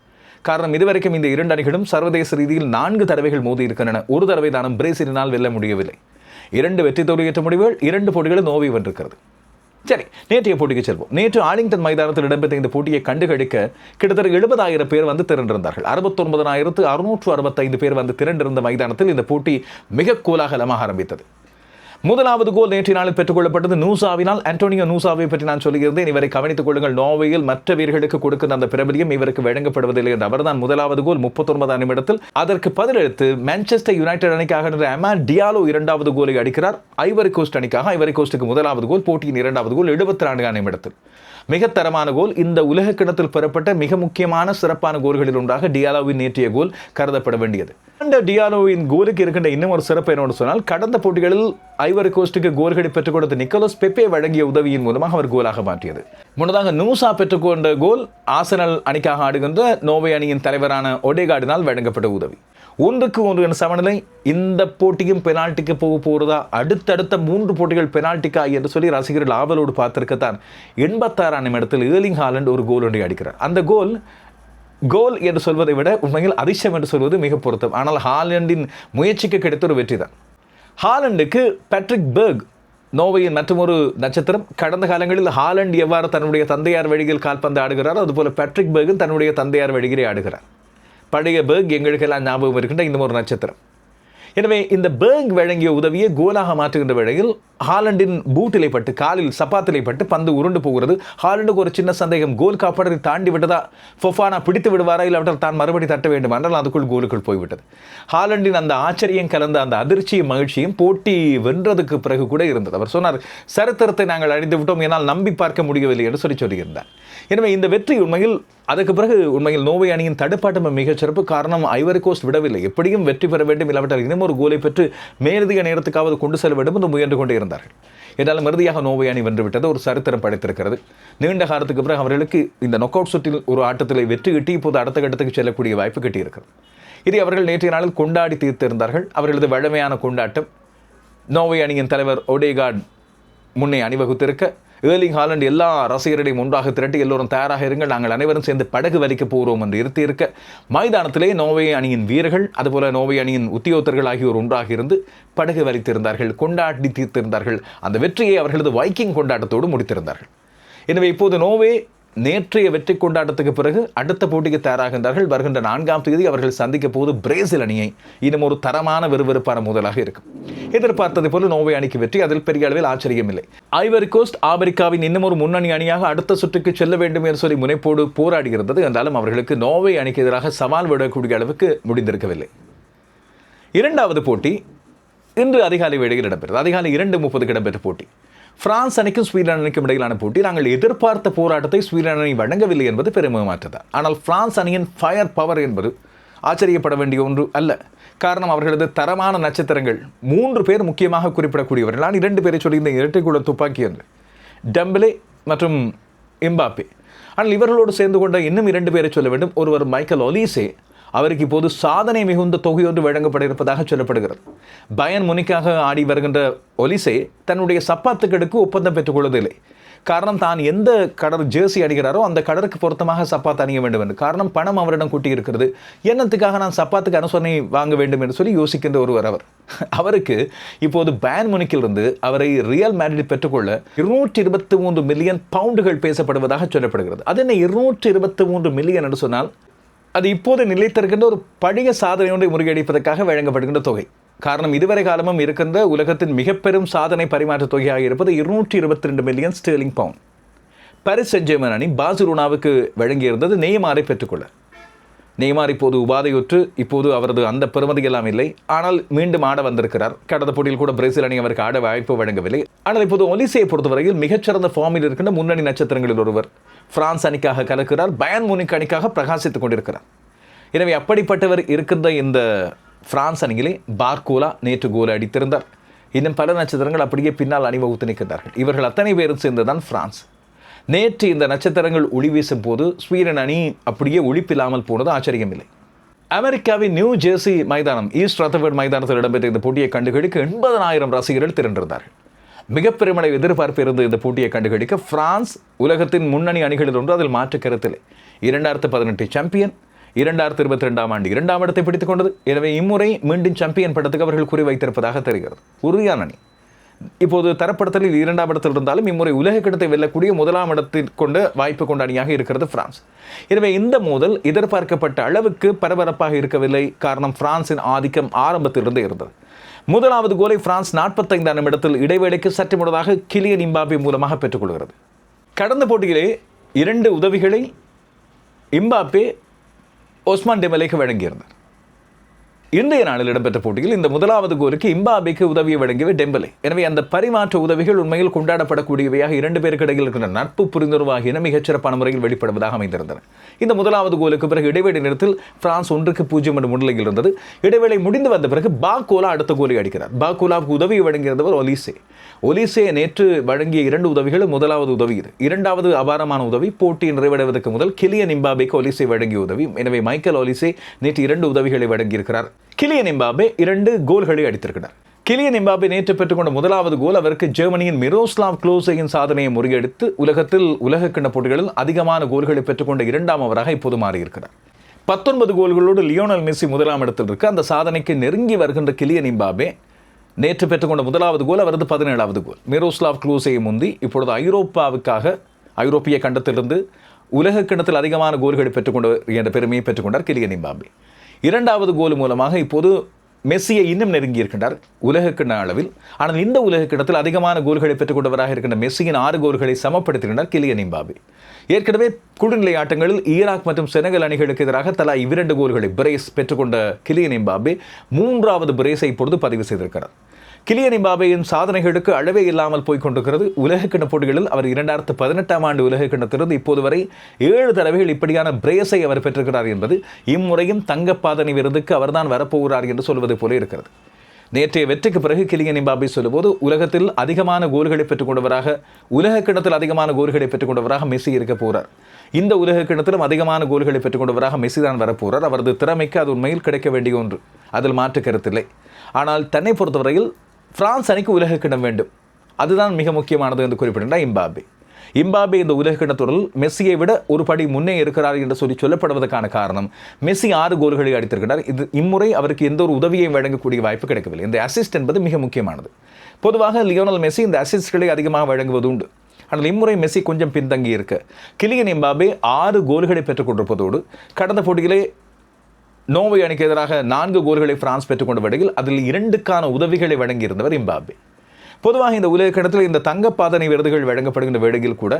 காரணம், இதுவரைக்கும் இந்த இரண்டு அணிகளும் சர்வதேச ரீதியில் 4 தடவைகள் மோதி இருக்கின்றன. ஒரு தடவை தானும் பிரேசிலினால் வெல்ல முடியவில்லை. 2 வெற்றி தோல்வியற்ற முடிவுகள், 2 போட்டிகளும் நோர்வே வென்றிருக்கிறது. சரி, நேற்றைய போட்டிக்கு செல்வோம். நேற்று ஆர்லிங்டன் மைதானத்தில் இடம்பெற்ற இந்த போட்டியை கண்டுகளிக்க கிட்டத்தட்ட 70,000 பேர் வந்து திரண்டிருந்தார்கள். 69,665 பேர் வந்து திரண்டிருந்த மைதானத்தில் இந்த போட்டி மிக கோலாகலமாக ஆரம்பித்தது. முதலாவது கோல் நேற்றைய நாளில் பெற்றுக்கொள்ளப்பட்டது நூசாவினால். அன்டோனியோ நூசாவை பற்றி நான் சொல்லியிருந்தேன். இவரை கவனித்துக் கொள்ளுங்கள். நோர்வேயில் மற்ற வீரர்களுக்கு கொடுக்கின்ற அந்த பிரபலியம் இவருக்கு வழங்கப்படுவதில்லை என்று அவர்தான் முதலாவது கோல் 39ஆம் நிமிடத்தில். அதற்கு பதிலளித்து மான்செஸ்டர் யுனைடெட் அணிக்காக அமாட் டியாலோ 2வது கோலை அடிக்கிறார். ஐவரி கோஸ்ட் அணிக்காக ஐவரி கோஸ்டுக்கு முதலாவது கோல், போட்டியின் 2வது கோல் 74ஆம் நிமிடத்தில். மிக தரமான கோல். இந்த உலக கிண்ணத்தில் பெறப்பட்ட மிக முக்கியமான சிறப்பான கோல்களில் ஒன்றாக டியாலோவின் நேற்றைய கோல் கருதப்பட வேண்டியது. அந்த டியாலோவின் கோலுக்கு இருக்கின்ற இன்னும் ஒரு சிறப்பு என்னவென்று சொன்னால், கடந்த போட்டிகளில் ஐவரி கோஸ்டுக்கு கோல்களை பெற்றுக் கொடுத்த நிக்கோலஸ் பெப்பே வழங்கிய உதவியின் மூலமாக அவர் கோலாக மாற்றியது. முன்னதாக நூசா பெற்றுக்கொண்ட கோல் ஆர்சனல் அணிக்காக ஆடுகின்ற நோர்வே அணியின் தலைவரான ஒடேகார்டினால் வழங்கப்பட்ட உதவி. 1-1 என்ற சமநிலை. இந்த போட்டியும் பெனால்டிக்கு போகிறதா, அடுத்தடுத்த 3 போட்டிகள் பெனால்டிக்கா என்று சொல்லி ரசிகர்கள் ஆவலோடு பார்த்திருக்கத்தான் 86ஆம் நிமிடத்தில் ஏர்லிங் ஹாலண்ட் ஒரு கோல் ஒன்றை அடிக்கிறார். அந்த கோல் என்று சொல்வதை விட உண்மையில் அதிர்ஷ்டம் என்று சொல்வது மிக பொருத்தம். ஆனால் ஹாலண்டின் முயற்சிக்கு கிடைத்த ஒரு வெற்றி தான். ஹாலண்டுக்கு பேட்ரிக் பெர்க், நோர்வேயின் மற்றொரு நட்சத்திரம். கடந்த காலங்களில் ஹாலண்ட் எவ்வாறு தன்னுடைய தந்தையார் வழியில் கால்பந்து ஆடுகிறாரோ அதுபோல பேட்ரிக் பெர்கும் தன்னுடைய தந்தையார் வழியிலே ஆடுகிறார். பழைய பெர்க் எங்களுக்கெல்லாம் ஞாபகம் இருக்கின்ற இந்த ஒரு நட்சத்திரம். எனவே இந்த பெர்க் வழங்கிய உதவியை கோலாக மாற்றுகின்ற வேளையில் ஹாலண்டின் பூட்டிலை பட்டு, காலில் சப்பாத்திலை பட்டு பந்து உருண்டு போகிறது. ஹாலண்டுக்கு ஒரு சின்ன சந்தேகம், கோல் காப்பாளரை தாண்டி விட்டதா, ஃபொஃபானா பிடித்து விடுவாரா, இல்லாவிட்டால் தான் மறுபடி தட்ட வேண்டும் என்றால் அதுக்குள் கோலுக்குள் போய்விட்டது. ஹாலண்டின் அந்த ஆச்சரியம் கலந்த அந்த அதிர்ச்சியும் மகிழ்ச்சியும் போட்டி வென்றதுக்கு பிறகு கூட இருந்தது. அவர் சொன்னார், சரித்திரத்தை நாங்கள் அழிந்து விட்டோம், என்னால் நம்பி பார்க்க முடியவில்லை என்று சொல்லியிருந்தார். எனவே இந்த வெற்றி உண்மையில் அதுக்கு பிறகு உண்மையில் நோர்வே அணியின் தடுப்பாட்டம் மிகச் சிறப்பு. காரணம், ஐவரி கோஸ்ட் விடவில்லை. எப்படியும் வெற்றி பெற வேண்டும், இல்லாவிட்டால் இன்னும் ஒரு கோலை பெற்று மேலதிக நேரத்துக்காவது கொண்டு செல்ல வேண்டும் என்று முயன்று கொண்டே இருந்தார்கள். என்றாலும் இறுதியாக நோர்வே அணி வென்றுவிட்டது. ஒரு சரித்திரம் படைத்திருக்கிறது. நீண்ட காலத்துக்கு பிறகு அவர்களுக்கு இந்த நொக் அவுட் சுற்றில் ஒரு ஆட்டத்தில் வெற்றி கிட்டி இப்போது அடுத்த கட்டத்துக்கு செல்லக்கூடிய வாய்ப்பு கிட்டியிருக்கிறது. இதை அவர்கள் நேற்றைய நாளில் கொண்டாடி தீர்த்திருந்தார்கள். அவர்களது வழமையான கொண்டாட்டம். நோர்வே அணியின் தலைவர் ஒடேகார்ட் முன்னே அணிவகுத்திருக்க, ஏர்லிங் ஹாலண்ட் எல்லா ரசிகர்களையும் ஒன்றாக திரட்டி எல்லோரும் தயாராக இருங்கள், நாங்கள் அனைவரும் சேர்ந்து படகு வலிக்கப் போகிறோம் என்று இருக்க மைதானத்திலே நோர்வே அணியின் வீரர்கள் அதுபோல நோர்வே அணியின் உத்தியோகத்தர்கள் ஆகியோர் ஒன்றாக இருந்து படகு வலித்திருந்தார்கள், கொண்டாடி தீர்த்திருந்தார்கள். அந்த வெற்றியை அவர்களது வைக்கிங் கொண்டாட்டத்தோடு முடித்திருந்தார்கள். எனவே இப்போது நோர்வே நேற்றைய வெற்றி கொண்டாட்டத்துக்கு பிறகு அடுத்த போட்டிக்கு தயாராகின்றார்கள். வருகின்ற 4ஆம் தேதி அவர்கள் சந்திக்க போது பிரேசில் அணியை. இன்னும் ஒரு தரமான விறுவிறுப்பான முதலாக இருக்கும். எதிர்பார்த்தது போல நோர்வே அணிக்கு வெற்றி, அதில் பெரிய அளவில் ஆச்சரியம் இல்லை. ஐவரி கோஸ்ட் ஆப்பிரிக்காவின் இன்னும் ஒரு முன்னணி அணியாக அடுத்த சுற்றுக்கு செல்ல வேண்டும் என்று சொல்லி முனைப்போடு போராடி இருந்தது. என்றாலும் அவர்களுக்கு நோர்வே அணிக்கு எதிராக சவால் விடக்கூடிய அளவுக்கு முடிந்திருக்கவில்லை. 2வது போட்டி இன்று அதிகாலை வேளையில் இடம்பெற்றது. அதிகாலை 2:30 இடம்பெற்ற போட்டி. பிரான்ஸ் அணிக்கும் ஸ்வீடன் அணிக்கும் இடையிலான போட்டி. நாங்கள் எதிர்பார்த்த போராட்டத்தை ஸ்வீடன் அணி வழங்கவில்லை என்பது பெருமைமாற்றதான். ஆனால் பிரான்ஸ் அணியின் ஃபயர் பவர் என்பது ஆச்சரியப்பட வேண்டிய ஒன்று அல்ல. காரணம், அவர்களது தரமான நட்சத்திரங்கள் 3 பேர் முக்கியமாக குறிப்பிடக்கூடியவர்கள். நான் 2 பேரை சொல்லி இந்த இரட்டைக்குழ துப்பாக்கி என்று, டெம்பலே மற்றும் எம்பாப்பே. ஆனால் இவர்களோடு சேர்ந்து கொண்ட இன்னும் 2 பேரை சொல்ல வேண்டும். ஒருவர் மைக்கேல் ஒலிசே. அவருக்கு இப்போது சாதனை மிகுந்த தொகையொன்று வழங்கப்பட இருப்பதாக சொல்லப்படுகிறது. பயன் முனிக்காக ஆடி வருகின்ற ஒலிசே தன்னுடைய சப்பாத்துக்களுக்கு ஒப்பந்தம் பெற்றுக்கொள்வதில்லை. காரணம், தான் எந்த கடர் ஜெர்சி அணிகிறாரோ அந்த கடருக்கு பொருத்தமாக சப்பாத்து அணிய வேண்டும் என்று. காரணம், பணம் அவரிடம் கூட்டி இருக்கிறது. என்னத்துக்காக நான் சப்பாத்துக்கு அனுசரணை வாங்க வேண்டும் என்று சொல்லி யோசிக்கின்ற ஒருவர் அவர். அவருக்கு இப்போது பயன் முனிக்கிலிருந்து அவரை ரியல் மேட்ரிட் பெற்றுக்கொள்ள 223 மில்லியன் பவுண்டுகள் பேசப்படுவதாக சொல்லப்படுகிறது. அது என்ன 223 மில்லியன் என்று சொன்னால், அது இப்போது நிலைத்திருக்கின்ற ஒரு பழைய சாதனையொன்றை முறியடிப்பதற்காக வழங்கப்படுகின்ற தொகை. காரணம், இதுவரை காலமும் இருக்கின்ற உலகத்தின் மிக பெரும் சாதனை பரிமாற்ற தொகையாக இருப்பது 222 million sterling pound. Paris Saint Germain அணி பார்சிலோனாவுக்கு வழங்கியிருந்தது நெய்மாரை பெற்றுக்கொள்ள. நெய்மார் இப்போது உபாதையுற்று இப்போது அவரது அந்த பெருமதியெல்லாம் இல்லை. ஆனால் மீண்டும் ஆட வந்திருக்கிறார். கடந்த போட்டியில் கூட பிரேசில் அணி அவருக்கு ஆட வாய்ப்பு வழங்கவில்லை. ஆனால் இப்போது ஒலிசையை பொறுத்தவரையில் மிகச்சிறந்த ஃபார்மில் இருக்கின்ற முன்னணி நட்சத்திரங்களில் ஒருவர். பிரான்ஸ் அணிக்காக கலக்கிறார், பயன் முனிக் அணிக்காக பிரகாசித்துக் கொண்டிருக்கிறார். எனவே அப்படிப்பட்டவர் இருக்கின்ற இந்த பிரான்ஸ் அணியிலே பார்கோலா நேற்று கோல் அடித்திருந்தார். இன்னும் பல நட்சத்திரங்கள் அப்படியே பின்னால் அணிவகுத்து நிற்கின்றார்கள். இவர்கள் அத்தனை பேரும் சேர்ந்துதான் பிரான்ஸ். நேற்று இந்த நட்சத்திரங்கள் ஒளி வீசும் போது ஸ்வீடன் அணி அப்படியே ஒளிப்பில்லாமல் போனது ஆச்சரியமில்லை. அமெரிக்காவின் நியூ ஜெர்சி மைதானம் ஈஸ்ட் ரதர்ஃபோர்ட் மைதானத்தில் இடம்பெற்ற இந்த போட்டியை கண்டுகளிக்க 80,000 ரசிகர்கள் திரண்டிருந்தார்கள். மிகப்பெருமளவு எதிர்பார்ப்பு இருந்த இந்த போட்டியை கண்டுகளிக்க பிரான்ஸ் உலகத்தின் முன்னணி அணிகளில் ஒன்று, அதில் மாற்று கருத்தில்லை. 2018 சாம்பியன், 2022 ஆண்டு 2ஆம் இடத்தை பிடித்துக் கொண்டது. எனவே இம்முறை மீண்டும் சாம்பியன் பட்டத்துக்கு அவர்கள் குறிவைத்திருப்பதாக தெரிகிறது. உறுதியான அணி. இப்போது தரப்படுத்தலில் 2ஆம் இடத்தில் இருந்தாலும் இம்முறை உலக கிண்ணத்தை வெல்லக்கூடிய 1ஆம் இடத்தில் கொண்ட வாய்ப்பு கொண்ட அணியாக இருக்கிறது பிரான்ஸ். எனவே இந்த மோதல் எதிர்பார்க்கப்பட்ட அளவுக்கு பரபரப்பாக இருக்கவில்லை. காரணம், பிரான்சின் ஆதிக்கம் ஆரம்பத்திலிருந்தே இருந்தது. முதலாவது கோலை பிரான்ஸ் 45ஆம் நிமிடத்தில் இடைவேளைக்கு சற்று முன்னதாக கிலியன் எம்பாப்பே மூலமாக பெற்றுக்கொள்கிறது. கடந்த போட்டியிலே 2 உதவிகளை எம்பாப்பே ஒஸ்மான் டெம்பேலேக்கு வழங்கியிருந்தார். இன்றைய நாளில் இடம்பெற்ற போட்டியில் இந்த முதலாவது கோலுக்கு எம்பாப்பேக்கு உதவியை வழங்கியவை டெம்பலே. எனவே அந்த பரிமாற்ற உதவிகள் உண்மையில் கொண்டாடப்படக்கூடியவையாக 2 பேருக்கு இடையில் இருக்கிற நட்பு புரிந்துணர்வாகின மிகச்சிறப்பான முறையில் வெளிப்படுவதாக அமைந்திருந்தன. இந்த முதலாவது கோலுக்கு பிறகு இடைவேளை நேரத்தில் பிரான்ஸ் 1-0 என்ற முன்னிலையில் இருந்தது. இடைவேளை முடிந்து வந்த பிறகு பாகோலா அடுத்த கோலை அடிக்கிறார். பாகோலாவுக்கு உதவியை வழங்கியிருந்தவர் ஒலிசே நேற்று வழங்கிய 2 உதவிகள் முதலாவது உதவி இது. 2வது அபாரமான உதவி போட்டி நிறைவடைவதற்கு முதல் கிலியன் எம்பாப்பேக்கு ஒலிசே வழங்கிய உதவி. எனவே மைக்கேல் ஒலிசே நேற்று 2 உதவிகளை வழங்கியிருக்கிறார். கிலியன் எம்பாப்பே 2 கோல்களை அடித்திருக்கிறார். கிலியன் எம்பாப்பே நேற்று பெற்றுக்கொண்ட முதலாவது கோல் அவருக்கு ஜெர்மனியின் மிரோஸ்லாவ் க்ளோஸையின் சாதனையை முறியடித்து உலகத்தில் உலகக்கிண்ண போட்டிகளில் அதிகமான கோல்களை பெற்றுக்கொண்ட 2ஆம் அவராக இப்போது மாறியிருக்கிறார். 19 கோல்களோடு லியோனல் மெஸ்ஸி 1ஆம் இடத்தில் இருக்கு. அந்த சாதனைக்கு நெருங்கி வருகின்ற கிலியன் எம்பாப்பே நேற்று பெற்றுக்கொண்ட முதலாவது கோல் அவரது 17வது கோல். மிரோஸ்லாவ் க்ளோஸையை முந்தி இப்பொழுது ஐரோப்பிய கண்டத்திலிருந்து உலக கிண்ணத்தில் அதிகமான கோல்களை பெற்றுக்கொண்ட என்ற பெருமையை பெற்றுக்கொண்டார் கிலியன் எம்பாப்பே. 2வது கோல் மூலமாக இப்போது மெஸ்ஸியை இன்னும் நெருங்கி இருக்கின்றார் உலகக்கிண்ண அளவில். ஆனால் இந்த உலகக்கிண்ணத்தில் அதிகமான கோல்களை பெற்றுக்கொண்டவராக இருக்கின்ற மெஸ்ஸியின் 6 கோல்களை சமப்படுத்தினார் கிலியன் எம்பாப்பே. ஏற்கனவே குழுநிலை ஆட்டங்களில் ஈராக் மற்றும் செனகல் அணிகளுக்கு எதிராக தலா 2 கோல்களை பிரேஸ் பெற்றுக்கொண்ட கிலியன் எம்பாப்பே 3வது பிரேஸை இப்பொழுது பதிவு செய்திருக்கிறார். கிலியன் எம்பாப்பேயின் சாதனைகளுக்கு அளவே இல்லாமல் போய்கொண்டிருக்கிறது. உலகக்கிண்ண போட்டிகளில் அவர் 2018ஆம் ஆண்டு உலகக்கிண்ணத்திலிருந்து இப்போது வரை 7 தடவைகள் இப்படியான பிரேஸை அவர் பெற்றிருக்கிறார் என்பது இம்முறையும் தங்கப்பாதனை விருதுக்கு அவர்தான் வரப்போகிறார் என்று சொல்வது போல இருக்கிறது. நேற்றைய வெற்றிக்கு பிறகு கிலியன் எம்பாப்பே சொல்லும்போது உலகத்தில் அதிகமான கோல்களை பெற்றுக்கொண்டவராக, உலகக்கிண்ணத்தில் அதிகமான கோல்களை பெற்றுக்கொண்டவராக மெஸ்ஸி இருக்க போகிறார். இந்த உலகக்கிண்ணத்திலும் அதிகமான கோல்களை பெற்றுக்கொண்டவராக மெஸ்ஸி தான் வரப்போகிறார். அவரது திறமைக்கு அது உண்மையில் கிடைக்க வேண்டிய ஒன்று, அதில் மாற்று கருத்தில்லை. ஆனால் தன்னை பொறுத்தவரையில் பிரான்ஸ் அணிக்கு உலகக்கிண்ணம் வேண்டும், அதுதான் மிக முக்கியமானது என்று குறிப்பிட்டார் எம்பாப்பே. இந்த உலகக்கிண்ணத்தொடரில் மெஸ்ஸியை விட ஒரு படி முன்னே இருக்கிறார் என்று சொல்லப்படுவதற்கான காரணம், மெஸ்ஸி 6 கோல்களை அடித்திருக்கிறார். இது இம்முறை அவருக்கு எந்த ஒரு உதவியை வழங்கக்கூடிய வாய்ப்பு கிடைக்கவில்லை. இந்த அசிஸ்ட் என்பது மிக முக்கியமானது. பொதுவாக லியோனல் மெஸ்ஸி இந்த அசிஸ்ட்களை அதிகமாக வழங்குவது உண்டு. ஆனால் இம்முறை மெஸ்ஸி கொஞ்சம் பின்தங்கி இருக்க கிலியன் எம்பாப்பே 6 கோல்களை பெற்றுக் கொண்டிருப்பதோடு கடந்த போட்டியிலே நோர்வே அணிக்கு எதிராக 4 கோல்களை பிரான்ஸ் பெற்றுக்கொண்ட வேளையில் அதில் 2க்கான உதவிகளை வழங்கியிருந்தவர் எம்பாப்பே. பொதுவாக இந்த உலகக்கிண்ணத்தில் இந்த தங்கப்பாதனை விருதுகள் வழங்கப்படுகின்ற வேளையில் கூட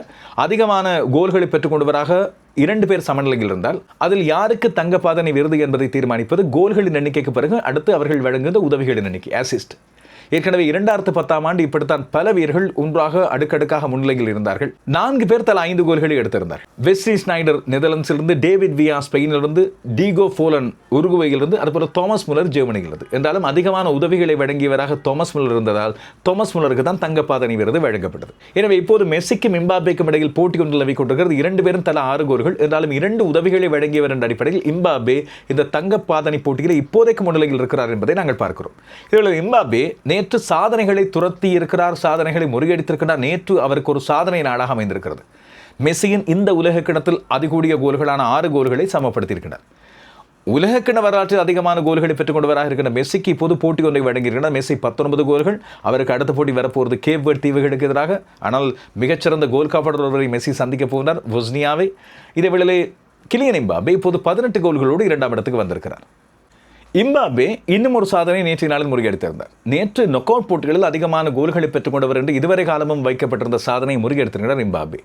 அதிகமான கோல்களை பெற்றுக்கொண்டவராக 2 பேர் சமநிலையில் இருந்தால் அதில் யாருக்கு தங்கப்பாதனை விருது என்பதை தீர்மானிப்பது கோல்களின் எண்ணிக்கைக்கு பிறகு அடுத்து அவர்கள் வழங்குகின்ற உதவிகளின் எண்ணிக்கை, அசிஸ்ட். ஏற்கனவே 2010ஆம் ஆண்டு இப்படித்தான் பல வீரர்கள் ஒன்றாக அடுக்கடுக்காக முன்னிலையில் இருந்தார்கள். 4 பேர் தலா 5 கோல்களை எடுத்திருந்தார். வெஸ்லி ஸ்னைடர் நெதர்லாந்திலிருந்து, டேவிட் வியா ஸ்பெயினிலிருந்து, டீகோ ஃபோலன் உருகுவேயிலிருந்து, அதுபோல தாமஸ் முல்லர் ஜெர்மனியிலிருந்து. என்றாலும் அதிகமான உதவிகளை வழங்கியவராக தாமஸ் முல்லர் இருந்ததால் தாமஸ் முல்லருக்கு தான் தங்கப்பாதனை விருது வழங்கப்பட்டது. எனவே இப்போது மெஸ்ஸிக்கும் எம்பாப்பேக்கும் இடையில் போட்டி கொண்டு நிலவி கொண்டிருக்கிறது. 2 பேரும் தலா 6 கோல்கள். என்றாலும் 2 உதவிகளை வழங்கியவர் என்ற அடிப்படையில் எம்பாப்பே இந்த தங்கப்பாதனை போட்டியில் இப்போதைக்கு முன்னிலையில் இருக்கிறார் என்பதை நாங்கள் பார்க்கிறோம். இதில் எம்பாப்பே நேற்று சாதனைகளை துரத்தி இருக்கிறார், சாதனைகளை முறியடித்திருக்கிறார். நேற்று அவருக்கு ஒரு சாதனை நாளாக அமைந்திருக்கிறது. மெஸ்ஸியின் இந்த உலகக்கிண்ணத்தில் அதிகூடிய கோல்களான 6 கோல்களை சமப்படுத்தியிருக்கிறார். உலகக்கிண்ண வரலாற்றில் அதிகமான கோல்களை பெற்றுக்கொண்டவராக இருக்கிற மெஸ்ஸிக்கு இப்போது போட்டி ஒன்றை வழங்கியிருக்கிறார். மெஸ்ஸி 19 கோல்கள். அவருக்கு அடுத்த போட்டி வரப்போகிறது கேப் வெர்ட் தீவுகளுக்கு எதிராக. ஆனால் மிகச்சிறந்த கோல் காப்பாளரை மெஸ்ஸி சந்திக்க போகிறார், பொஸ்னியாவை. இதே வேளையிலே கிலியன் எம்பாப்பே இப்போது 18 கோல்களோடு 2ஆம் இடத்துக்கு வந்திருக்கிறார். எம்பாப்பே இன்னும் ஒரு சாதனை நேற்றைய நாளில் முறியடித்திருந்தார். நேற்று நொக் அவுட் போட்டிகளில் அதிகமான கோல்களை பெற்றுக்கொண்டவர் என்று இதுவரை காலமும் வைக்கப்பட்டிருந்த சாதனையை முறியடித்திருக்கிறார் எம்பாப்பே.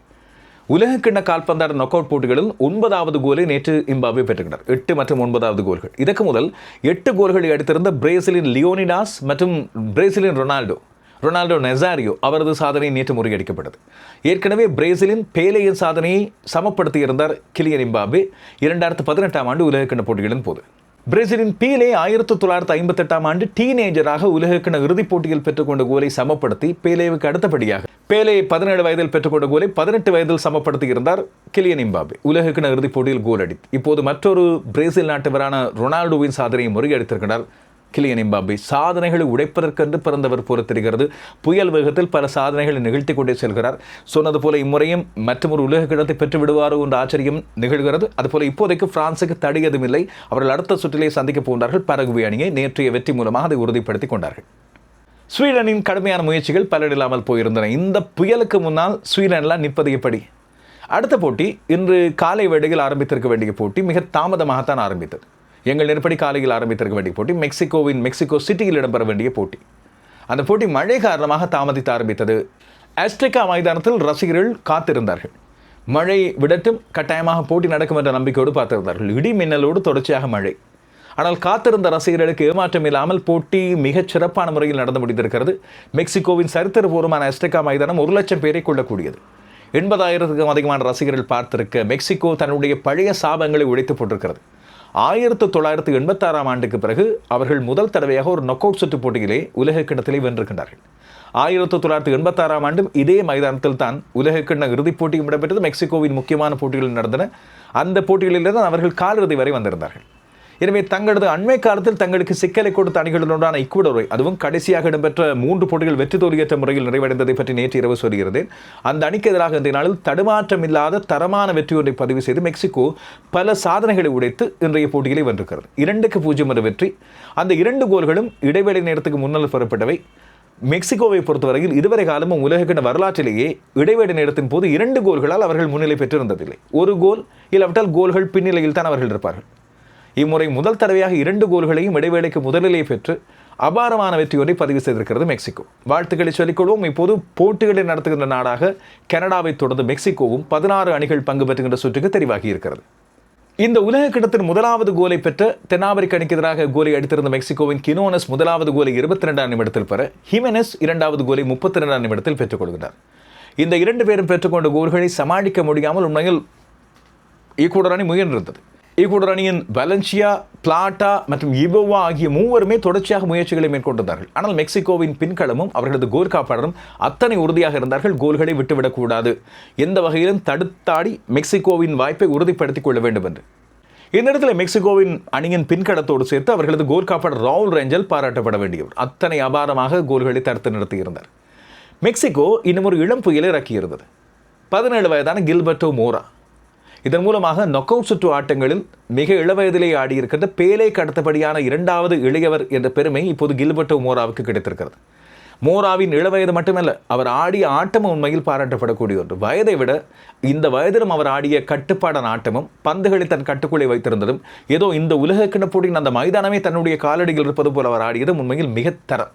உலகக்கிண்ண கால்பந்தாட்ட நொக் அவுட் போட்டிகளில் 9வது கோலை நேற்று எம்பாப்பே பெற்றுக்கிறார். 8 மற்றும் 9வது கோல்கள். இதற்கு முதல் 8 கோல்களை அடித்திருந்த பிரேசிலின் லியோனிடாஸ் மற்றும் பிரேசிலின் ரொனால்டோ நெசாரியோ அவரது சாதனை நேற்று முறியடிக்கப்பட்டது. ஏற்கனவே பிரேசிலின் பேலேயின் சாதனையை சமப்படுத்தியிருந்தார் கிலியன் எம்பாப்பே 2018ஆம் ஆண்டு உலகக்கிண்ண போட்டிகளின் போது. பிரேசிலின் பீலே 1958ஆம் ஆண்டு டீனேஜராக உலகக்கிண இறுதிப் போட்டியில் பெற்றுக்கொண்ட கோலை சமப்படுத்தி பேலேவுக்கு அடுத்தபடியாக பேலே 17 வயதில் பெற்றுக்கொண்ட கோலை 18 வயதில் சமப்படுத்தி இருந்தார் கிலியன் எம்பாப்பே உலகக்கிண இறுதிப் போட்டியில் கோல் அடித்து. இப்போது மற்றொரு பிரேசில் நாட்டவரான ரொனால்டோவின் சாதனையை முறியடித்திருக்கிறார் கிலியன் எம்பாப்பே. சாதனைகளை உடைப்பதற்கென்று பிறந்தவர் போல தெரிகிறது. புயல் வேகத்தில் பல சாதனைகளை நிகழ்த்தி கொண்டே செல்கிறார். சொன்னது போல இம்முறையும் மற்றொரு உலக கிண்ணத்தை பெற்று விடுவாரோ என்ற ஆச்சரியம் நிகழ்கிறது. அதுபோல இப்போதைக்கு பிரான்சுக்கு தடை எதுவும் இல்லை. அவர்கள் அடுத்த சுற்றிலே சந்திக்கப் போகிறார்கள் பரகுவே அணியை. நேற்றைய வெற்றி மூலமாக அதை உறுதிப்படுத்திக் கொண்டார்கள். ஸ்வீடனின் கடுமையான முயற்சிகள் பலனில்லாமல் போயிருந்தன. இந்த புயலுக்கு முன்னால் ஸ்வீடன்லாம் நிற்பது எப்படி? அடுத்த போட்டி இன்று காலை வேளையில் ஆரம்பித்திருக்க வேண்டிய போட்டி மிக தாமதமாகத்தான் ஆரம்பித்தது. எங்கள் நெருப்படி காலையில் ஆரம்பித்திருக்க வேண்டிய போட்டி மெக்சிகோ சிட்டியில் இடம்பெற வேண்டிய போட்டி. அந்த போட்டி மழை காரணமாக தாமதித்து ஆரம்பித்தது. அஸ்டெக்கா மைதானத்தில் ரசிகர்கள் காத்திருந்தார்கள். மழை விடட்டும், கட்டாயமாக போட்டி நடக்கும் என்ற நம்பிக்கையோடு பார்த்திருந்தார்கள். இடி மின்னலோடு தொடர்ச்சியாக மழை. ஆனால் காத்திருந்த ரசிகர்களுக்கு ஏமாற்றம் இல்லாமல் போட்டி மிகச் சிறப்பான முறையில் நடந்து முடிந்திருக்கிறது. மெக்சிகோவின் சரித்திரபூர்வமான அஸ்டெக்கா மைதானம் 1 லட்சம் பேரை கொள்ளக்கூடியது. 80,000க்கும் அதிகமான ரசிகர்கள் பார்த்திருக்க மெக்சிகோ தன்னுடைய பழைய சாபங்களை உடைத்து போட்டிருக்கிறது. 1986ஆம் ஆண்டுக்கு பிறகு அவர்கள் முதல் தடவையாக ஒரு நொக் அவுட் சுற்று போட்டியிலே உலக கிண்ணத்திலே வென்றிருக்கின்றார்கள். 1986ஆம் ஆண்டும் இதே மைதானத்தில் தான் உலக கிண்ண இறுதிப் போட்டியும் இடம்பெற்றது. மெக்சிகோவின் முக்கியமான போட்டிகள் நடந்தன. அந்த போட்டிகளில்தான் அவர்கள் காலிறுதி வரை வந்திருந்தார்கள். எனவே தங்களது அண்மை காலத்தில் தங்களுக்கு சிக்கலை கொடுத்த அணிகளுடனான ஈக்குவடோரை, அதுவும் கடைசியாக இடம்பெற்ற 3 போட்டிகள் வெற்றி தோல்வியற்ற முறையில் நிறைவடைந்ததை பற்றி நேற்று இரவு சொல்கிறேன். அந்த அணிக்கு எதிராக இன்றைய நாளில் தடுமாற்றம் இல்லாத தரமான வெற்றி ஒன்றை பதிவு செய்து மெக்சிகோ பல சாதனைகளை உடைத்து இன்றைய போட்டிகளை வென்றிருக்கிறது. 2-0 என்ற வெற்றி. அந்த 2 கோல்களும் இடைவேளை நேரத்துக்கு முன்னால் பெறப்பட்டவை. மெக்சிகோவை பொறுத்தவரையில் இதுவரை காலமும் உலகக்கிண வரலாற்றிலேயே இடைவேளை நேரத்தின் போது 2 கோல்களால் அவர்கள் முன்னிலை பெற்றிருந்ததில்லை. ஒரு கோல் இல்லாவிட்டால் கோல்கள் பின்னிலையில் தான் அவர்கள் இருப்பார்கள். இம்முறை முதல் தடவையாக 2 கோல்களையும் இடைவேளைக்கு முதலிலே பெற்று அபாரமான வெற்றி ஒன்றை பதிவு செய்திருக்கிறது மெக்சிகோ. வாழ்த்துக்களை சொல்லிக்கொள்வோம். இப்போது போட்டிகளை நடத்துகின்ற நாடாக கனடாவை தொடர்ந்து மெக்சிகோவும் 16 அணிகள் பங்கு பெற்றுகின்ற சுற்றுக்கு தெரிவாகி இருக்கிறது. இந்த உலக கிண்ணத்தின் முதலாவது கோலை பெற்ற தென்னாப்பிரிக்க அணிக்கு எதிராக கோலை அடித்திருந்த மெக்சிகோவின் கினோனஸ் முதலாவது கோலை 22ஆம் நிமிடத்தில் பெற ஹிமெனஸ் 2வது கோலை 32ஆம் நிமிடத்தில் பெற்றுக் கொள்கிறார். இந்த 2 பேரும் பெற்றுக்கொண்ட கோல்களை சமாளிக்க முடியாமல் உண்மையில் ஈக்குவடர் அணி முயன்றிருந்தது. ஈக்குவடர் அணியின் வலன்சியா, பிளாட்டா மற்றும் இபோவா ஆகிய 3வருமே தொடர்ச்சியாக முயற்சிகளை மேற்கொண்டிருந்தார்கள். ஆனால் மெக்சிகோவின் பின்களமும் அவர்களது கோல் காப்பாளரும் அத்தனை உறுதியாக இருந்தார்கள். கோல்களை விட்டுவிடக்கூடாது, எந்த வகையிலும் தடுத்தாடி மெக்சிகோவின் வாய்ப்பை உறுதிப்படுத்திக் கொள்ள வேண்டும் என்று. இந்த இடத்துல மெக்சிகோவின் அணியின் பின்களத்தோடு சேர்த்து அவர்களது கோல் காப்பாளர் ரவுல் ரேஞ்சல் பாராட்டப்பட வேண்டியவர். அத்தனை அபாரமாக கோல்களை தடுத்து நிறுத்தியிருந்தார். மெக்சிகோ இன்னும் ஒரு இளம் புயலை இறக்கியிருந்தது. 17 வயதான கில்பர்ட்டோ மோரா. இதன் மூலமாக நொக் அவுட் சுற்று ஆட்டங்களில் மிக இளவயதிலே ஆடியிருக்கின்ற பேலேக்கு அடுத்தபடியான 2வது இளையவர் என்ற பெருமை இப்போது கில்பர்ட்டோ மோராவுக்கு கிடைத்திருக்கிறது. மோராவின் இளவயது மட்டுமல்ல, அவர் ஆடிய ஆட்டமும் உண்மையில் பாராட்டப்படக்கூடிய ஒன்று. வயதை விட இந்த வயதிலும் அவர் ஆடிய கட்டுப்பாடான ஆட்டமும் பந்துகளை தன் கட்டுக்குள்ளே வைத்திருந்ததும், ஏதோ இந்த உலக கிண்ணப்போட்டியின் அந்த மைதானமே தன்னுடைய காலடியில் இருப்பது போல் அவர் ஆடியதும் உண்மையில் மிக தரம்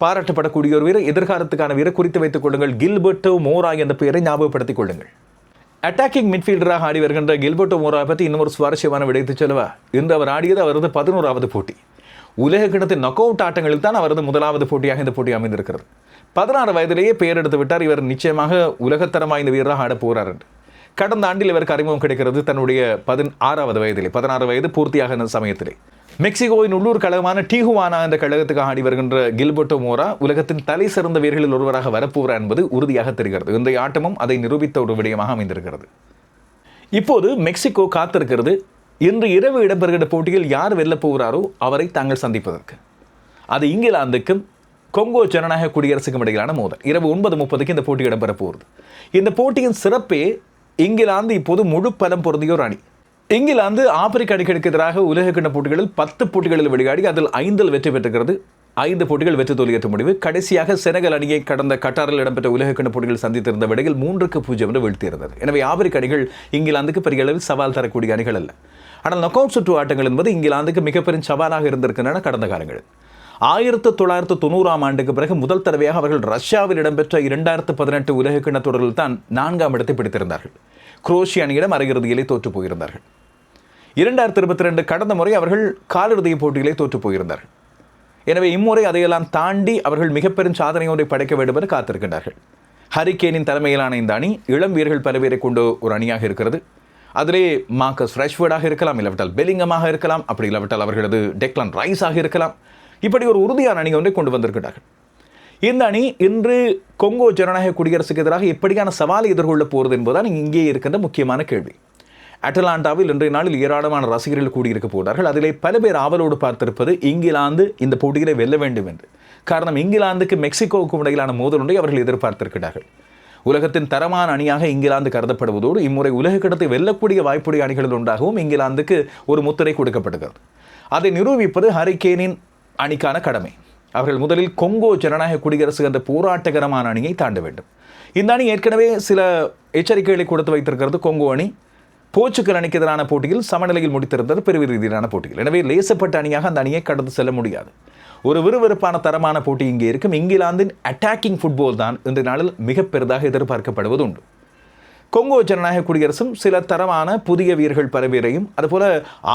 பாராட்டப்படக்கூடிய ஒரு வீரர். எதிர்காலத்துக்கான வீரர் குறித்து வைத்துக் கொள்ளுங்கள். கில்பர்ட்டோ மோரா என்ற பெயரை ஞாபகப்படுத்திக் கொள்ளுங்கள். அட்டாக்கிங் மிட்ஃபீல்டராக ஆடி வருகின்ற கில்பர்ட்டோ மோரா பற்றி இன்னும் ஒரு சுவாரஸ்யமான விடயத்தை சொல்லவா? இன்று அவர் ஆடியது அவரது 11வது போட்டி. உலக கிண்ணத்தின் நொக் அவுட் ஆட்டங்களில் தான் அவரது முதலாவது போட்டியாக இந்த போட்டி அமைந்திருக்கிறது. 16 வயதிலேயே பெயர் எடுத்து விட்டார். இவர் நிச்சயமாக உலகத்தரம் வாய்ந்த வீரராக ஆடப் போகிறார் என்று. கடந்த ஆண்டில் இவருக்கு அறிமுகம் கிடைக்கிறது தன்னுடைய 16வது வயதிலே. 16 வயது பூர்த்தியாக சமயத்திலே மெக்சிகோவின் உள்ளூர் கழகமான டிஹுவானா என்ற கழகத்துக்கு ஆடி வருகின்ற கில்பர்ட்டோ மோரா உலகத்தின் தலை சிறந்த வீரர்களில் ஒருவராக வரப்போகிறார் என்பது உறுதியாக தெரிகிறது. இந்த ஆட்டமும் அதை நிரூபித்த ஒரு விடயமாக அமைந்திருக்கிறது. இப்போது மெக்சிகோ காத்திருக்கிறது இன்று இரவு இடம்பெறுகின்ற போட்டியில் யார் வெல்லப் போகிறாரோ அவரை தாங்கள் சந்திப்பதற்கு. அது இங்கிலாந்துக்கும் கொங்கோ ஜனநாயக குடியரசுக்கும் இடையிலான மோதல். இரவு 9:30 இந்த போட்டி இடம்பெறப் போகிறது. இந்த போட்டியின் சிறப்பே இங்கிலாந்து இப்போது முழு பலம் பொருந்தியோர் அணி. இங்கிலாந்து ஆப்பிரிக்க அணிகளுக்கு எதிராக உலக கிண்ண போட்டிகளில் 10 போட்டிகளில் விளையாடி அதில் 5 வெற்றி பெற்றிருக்கிறது. 5 போட்டிகள் வெற்றி தோல்வியற்ற முடிவு. கடைசியாக செனகல் அணியை கடந்த கட்டாரில் இடம்பெற்ற உலக கிண்ண போட்டிகள் சந்தித்திருந்த விடையில் 3-0 என்று வீழ்த்தியிருந்தது. எனவே ஆப்பிரிக்க அணிகள் இங்கிலாந்துக்கு பெரிய அளவில் சவால் தரக்கூடிய அணிகள் அல்ல. ஆனால் நொக் அவுட் சுற்று ஆட்டங்கள் என்பது இங்கிலாந்துக்கு மிகப்பெரும் சவாலாக இருந்திருக்கின்றன கடந்த காலங்களில். 1990ஆம் ஆண்டுக்கு பிறகு முதல் தடவையாக அவர்கள் ரஷ்யாவில் இடம்பெற்ற 2018 உலக கிண்ண தொடரில் தான் 4ஆம் இடத்தை பிடித்திருந்தார்கள். குரோஷிய அணியிடம் அரையிறுதியிலே தோற்று போயிருந்தார்கள். 2022 கடந்த முறை அவர்கள் காலிறுதி போட்டியிலே தோற்று போயிருந்தார்கள். எனவே இம்முறை அதையெல்லாம் தாண்டி அவர்கள் மிகப்பெரும் சாதனை ஒன்றை படைக்க வேண்டும் என்று காத்திருக்கின்றார்கள். ஹரிகேனின் தலைமையிலான இந்த அணி இளம் வீரர்கள் பல பேரை கொண்டு ஒரு அணியாக இருக்கிறது. அதிலே மார்க்கஸ் ராஷ்வர்டாக இருக்கலாம், இல்லாவிட்டால் பெலிங்கமாக இருக்கலாம், அப்படி இல்லாவிட்டால் அவர்களது டெக்லான் ரைஸாக இருக்கலாம். இப்படி ஒரு உறுதியான அணி ஒன்றை கொண்டு வந்திருக்கிறார்கள். இந்த அணி இன்று கொங்கோ ஜனநாயக குடியரசுக்கு எதிராக எப்படியான சவாலை எதிர்கொள்ளப் போகிறது என்பதுதான் இங்கே இருக்கின்ற முக்கியமான கேள்வி. அட்டலாண்டாவில் இன்றைய நாளில் ஏராளமான ரசிகர்கள் கூடியிருக்க போகிறார்கள். அதிலே பல பேர் ஆவலோடு பார்த்திருப்பது இங்கிலாந்து இந்த போட்டியிலே வெல்ல வேண்டும் என்று. காரணம், இங்கிலாந்துக்கு மெக்சிகோவுக்கும் இடையிலான மோதல் ஒன்றை அவர்கள் எதிர்பார்த்திருக்கிறார்கள். உலகத்தின் தரமான அணியாக இங்கிலாந்து கருதப்படுவதோடு இம்முறை உலக கிடத்தை வெல்லக்கூடிய வாய்ப்புடைய அணிகளில் ஒன்றாகவும் இங்கிலாந்துக்கு ஒரு முத்திரை கொடுக்கப்படுகிறது. அதை நிரூபிப்பது ஹரிகேனின் அணிக்கான கடமை. அவர்கள் முதலில் கொங்கோ ஜனநாயக குடியரசு என்ற போராட்டகரமான அணியை தாண்ட வேண்டும். இந்த அணி ஏற்கனவே சில எச்சரிக்கைகளை கொடுத்து வைத்திருக்கிறது. கொங்கோ அணி போர்ச்சுகல் அணிக்கு எதிரான போட்டியில் சமநிலையில் முடித்திருந்தது பிரிவு ரீதியிலான போட்டிகள். எனவே லேசப்பட்ட அணியாக அந்த அணியை கடந்து செல்ல முடியாது. ஒரு விறுவிறுப்பான தரமான போட்டி இங்கே இருக்கும். இங்கிலாந்தின் அட்டாக்கிங் ஃபுட்பால் தான் இன்றைய நாளில் மிக பெரிதாக எதிர்பார்க்கப்படுவது உண்டு. கொங்கோ ஜனநாயக குடியரசும் சில தரமான புதிய வீரர்கள் பல பேரையும், அதுபோல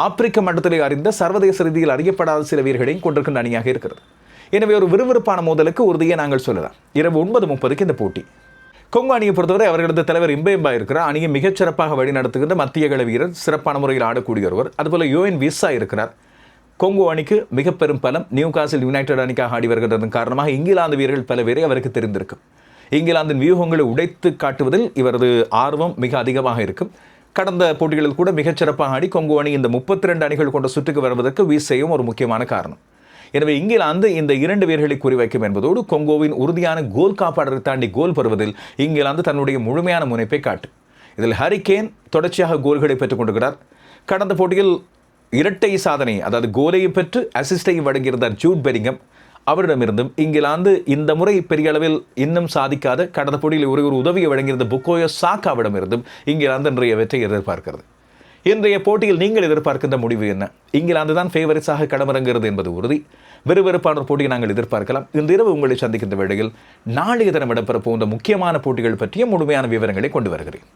ஆப்பிரிக்க மட்டத்திலே அறிந்த சர்வதேச ரீதியில் அறியப்படாத சில வீரர்களையும் கொண்டிருக்கின்ற அணியாக இருக்கிறது. எனவே ஒரு விறுவிறுப்பான மோதலுக்கு உறுதியை நாங்கள் சொல்லலாம். இரவு 9:30 இந்த போட்டி. கொங்கோ அணியை பொறுத்தவரை அவர்களது தலைவர் இம்பேம்பா இருக்கிறார். அணியை மிகச்சிறப்பாக வழி நடத்துகின்ற மத்திய கள வீரர், சிறப்பான முறையில் ஆடக்கூடிய ஒருவர். அதுபோல யோயன் விசா இருக்கிறார். கொங்கோ அணிக்கு மிக பெரும் பலம். நியூகாசில் யுனைடெட் அணிக்காக ஆடி வருகின்றதன் காரணமாக இங்கிலாந்து வீரர்கள் பல பேரை அவருக்கு தெரிந்திருக்கும். இங்கிலாந்தின் வியூகங்களை உடைத்து காட்டுவதில் இவரது ஆர்வம் மிக அதிகமாக இருக்கும். கடந்த போட்டிகளில் கூட மிகச்சிறப்பாக ஆடி கொங்கோ அணி இந்த 32 அணிகள் கொண்ட சுற்றுக்கு வருவதற்கு வீசையும் ஒரு முக்கியமான காரணம். எனவே இங்கிலாந்து இந்த 2 வீரர்களை குறிவைக்கும் என்பதோடு கொங்கோவின் உறுதியான கோல் காப்பாளரை தாண்டி கோல் பெறுவதில் இங்கிலாந்து தன்னுடைய முழுமையான முனைப்பை காட்டும். இதில் ஹரிகேன் தொடர்ச்சியாக கோல்களை பெற்றுக் கொண்டிருக்கிறார். கடந்த போட்டியில் இரட்டை சாதனை, அதாவது கோலையும் பெற்று அசிஸ்டையும் வழங்கியிருந்தார் ஜூட் பெலிங்கம். அவரிடமிருந்தும் இங்கிலாந்து இந்த முறை பெரிய அளவில் இன்னும் சாதிக்காத, கடந்த போட்டியில் ஒரு உதவியை வழங்கியிருந்த புக்கோயோ சாக்காவிடமிருந்தும் இங்கிலாந்து இன்றைய வெற்றியை எதிர்பார்க்கிறது. இன்றைய போட்டியில் நீங்கள் எதிர்பார்க்கின்ற முடிவு என்ன? இங்கிலாந்து தான் ஃபேவரிட்ஸாக களமிறங்குகிறது என்பது உறுதி. விறுவிறுப்பான ஒரு போட்டியை நாங்கள் எதிர்பார்க்கலாம். இன்று இரவு உங்களை சந்திக்கின்ற வேளையில் நாளைய தினம் இடம்பெற போன்ற முக்கியமான போட்டிகள் பற்றிய முழுமையான விவரங்களை கொண்டு வருகிறேன்.